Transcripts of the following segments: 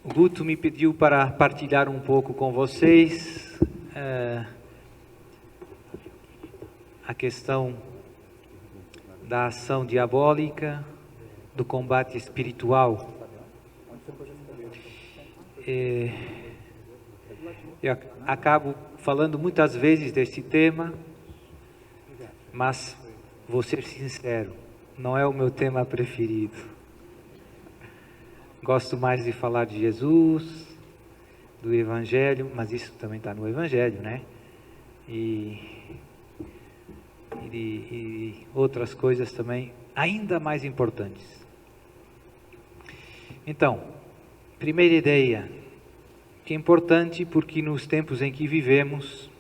O Guto me pediu para partilhar um pouco com vocês a questão da ação diabólica, do combate espiritual. Eu acabo falando muitas vezes desse tema, mas vou ser sincero, não é o meu tema preferido. Gosto mais de falar de Jesus, do Evangelho, mas isso também está no Evangelho, né? E outras coisas também ainda mais importantes. Então, primeira ideia, que é importante porque nos tempos em que vivemos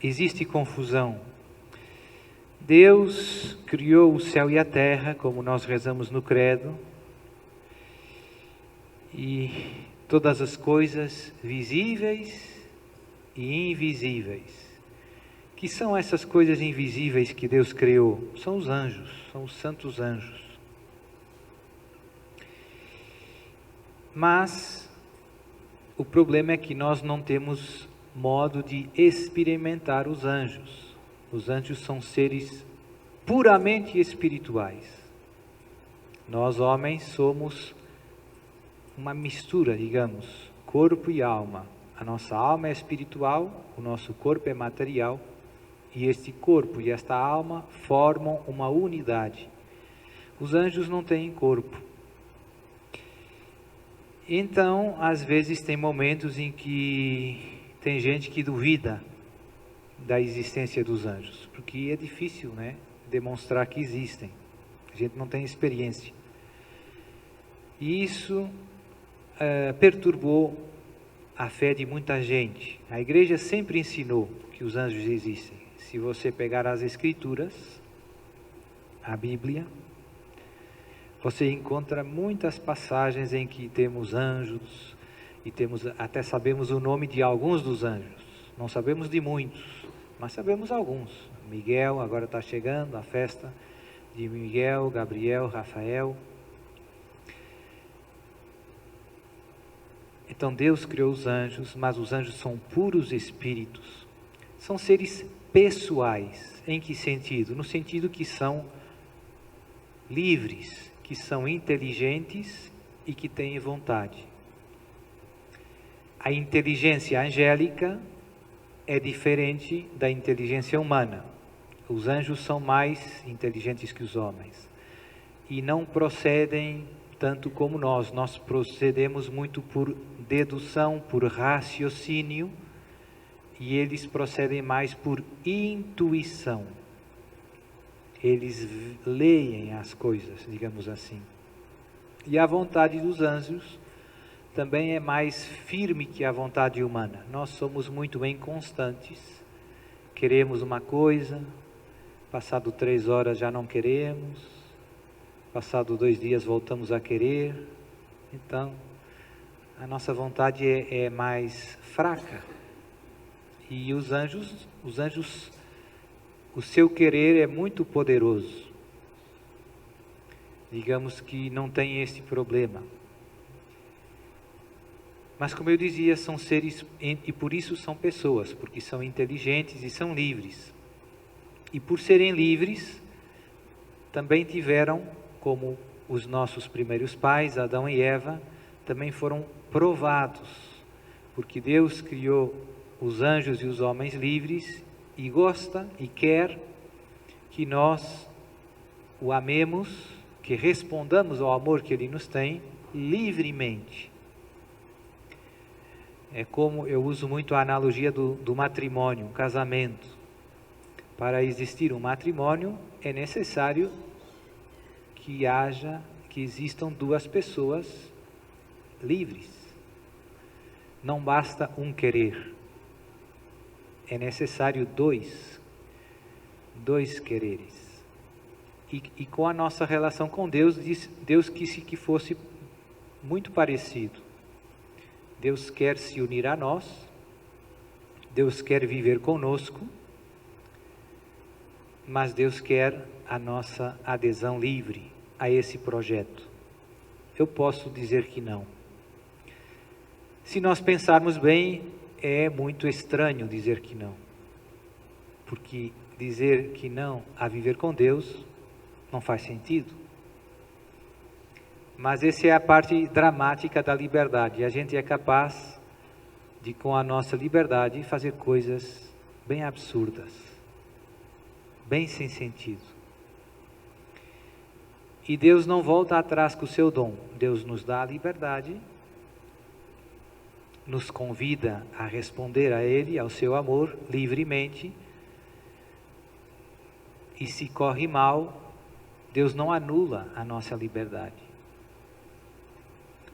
existe confusão. Deus criou o céu e a terra, como nós rezamos no credo, e todas as coisas visíveis e invisíveis. Que são essas coisas invisíveis que Deus criou? São os anjos, são os santos anjos. Mas o problema é que nós não temos modo de experimentar os anjos. Os anjos são seres puramente espirituais. Nós, homens, somos uma mistura, digamos, corpo e alma. A nossa alma é espiritual, o nosso corpo é material, e este corpo e esta alma formam uma unidade. Os anjos não têm corpo. Então, às vezes tem momentos em que tem gente que duvida da existência dos anjos, porque é difícil, né, demonstrar que existem. A gente não tem experiência. E isso perturbou a fé de muita gente. A igreja sempre ensinou que os anjos existem. Se você pegar as Escrituras, a Bíblia, você encontra muitas passagens em que temos anjos, e até sabemos o nome de alguns dos anjos. Não sabemos de muitos, mas sabemos alguns. Miguel, agora está chegando a festa de Miguel, Gabriel, Rafael. Então Deus criou os anjos, mas os anjos são puros espíritos. São seres pessoais. Em que sentido? No sentido que são livres, que são inteligentes e que têm vontade. A inteligência angélica é diferente da inteligência humana. Os anjos são mais inteligentes que os homens e não procedem tanto como nós procedemos muito por dedução, por raciocínio, e eles procedem mais por intuição. Eles leem as coisas, digamos assim. E a vontade dos anjos também é mais firme que a vontade humana. Nós somos muito inconstantes, queremos uma coisa, passado 3 horas já não queremos, passado 2 dias voltamos a querer. Então, a nossa vontade é mais fraca. E os anjos, o seu querer é muito poderoso. Digamos que não tem esse problema. Mas como eu dizia, são seres, e por isso são pessoas, porque são inteligentes e são livres. E por serem livres, também tiveram, como os nossos primeiros pais, Adão e Eva, também foram provados, porque Deus criou os anjos e os homens livres e gosta e quer que nós o amemos, que respondamos ao amor que Ele nos tem livremente. É como eu uso muito a analogia do matrimônio, um casamento. Para existir um matrimônio é necessário que existam 2 pessoas livres. Não basta um querer. É necessário dois quereres. E com a nossa relação com Deus, Deus quis que fosse muito parecido. Deus quer se unir a nós, Deus quer viver conosco, mas Deus quer a nossa adesão livre a esse projeto. Eu posso dizer que não. Se nós pensarmos bem, é muito estranho dizer que não. Porque dizer que não a viver com Deus não faz sentido. Mas essa é a parte dramática da liberdade. A gente é capaz de, com a nossa liberdade, fazer coisas bem absurdas, bem sem sentido. E Deus não volta atrás com o seu dom. Deus nos dá a liberdade, nos convida a responder a Ele, ao seu amor, livremente. E se corre mal, Deus não anula a nossa liberdade.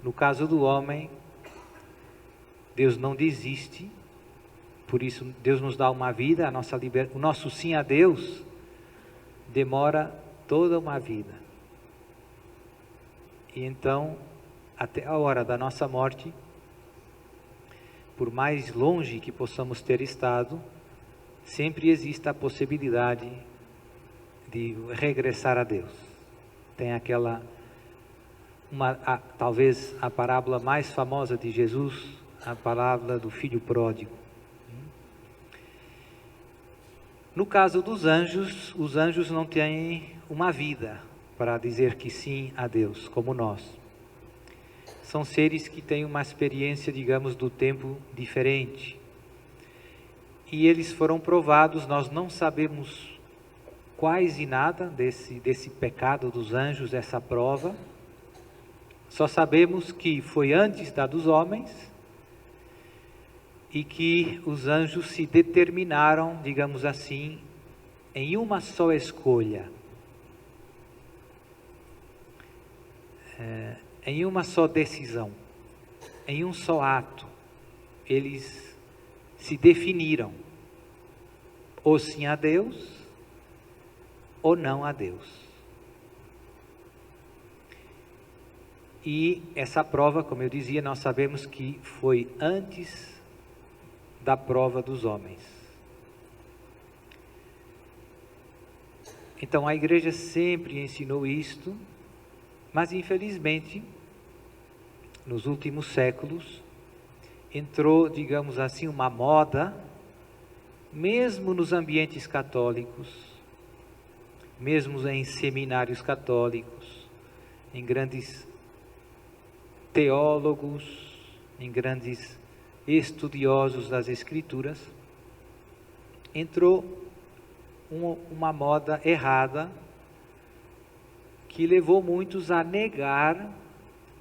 No caso do homem, Deus não desiste, por isso Deus nos dá uma vida, o nosso sim a Deus demora toda uma vida. E então, até a hora da nossa morte, por mais longe que possamos ter estado, sempre existe a possibilidade de regressar a Deus. Tem aquela, talvez a parábola mais famosa de Jesus, a parábola do filho pródigo. No caso dos anjos, os anjos não têm uma vida para dizer que sim a Deus, como nós. São seres que têm uma experiência, digamos, do tempo diferente. E eles foram provados, nós não sabemos quase nada desse pecado dos anjos, essa prova. Só sabemos que foi antes da dos homens e que os anjos se determinaram, digamos assim, em uma só escolha. Em uma só decisão, em um só ato, eles se definiram, ou sim a Deus, ou não a Deus. E essa prova, como eu dizia, nós sabemos que foi antes da prova dos homens. Então a igreja sempre ensinou isto, mas infelizmente, nos últimos séculos, entrou, digamos assim, uma moda, mesmo nos ambientes católicos, mesmo em seminários católicos, em grandes teólogos, em grandes estudiosos das Escrituras, entrou uma moda errada que levou muitos a negar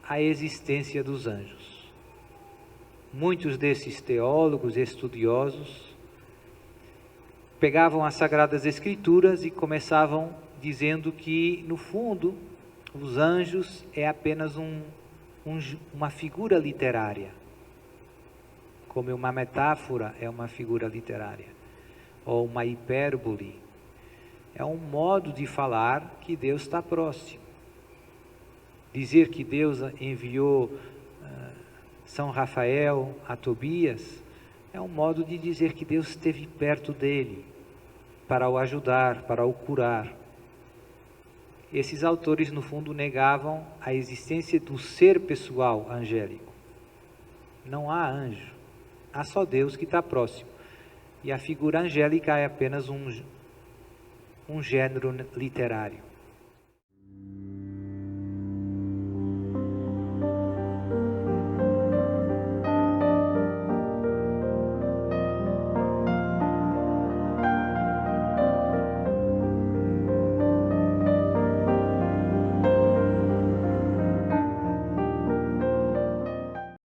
a existência dos anjos. Muitos desses teólogos, estudiosos, pegavam as Sagradas Escrituras e começavam dizendo que, no fundo, os anjos é apenas uma figura literária, como uma metáfora é uma figura literária, ou uma hipérbole. É um modo de falar que Deus está próximo. Dizer que Deus enviou São Rafael a Tobias é um modo de dizer que Deus esteve perto dele para o ajudar, para o curar. Esses autores, no fundo, negavam a existência do ser pessoal angélico. Não há anjo, há só Deus que está próximo. E a figura angélica é apenas um gênero literário.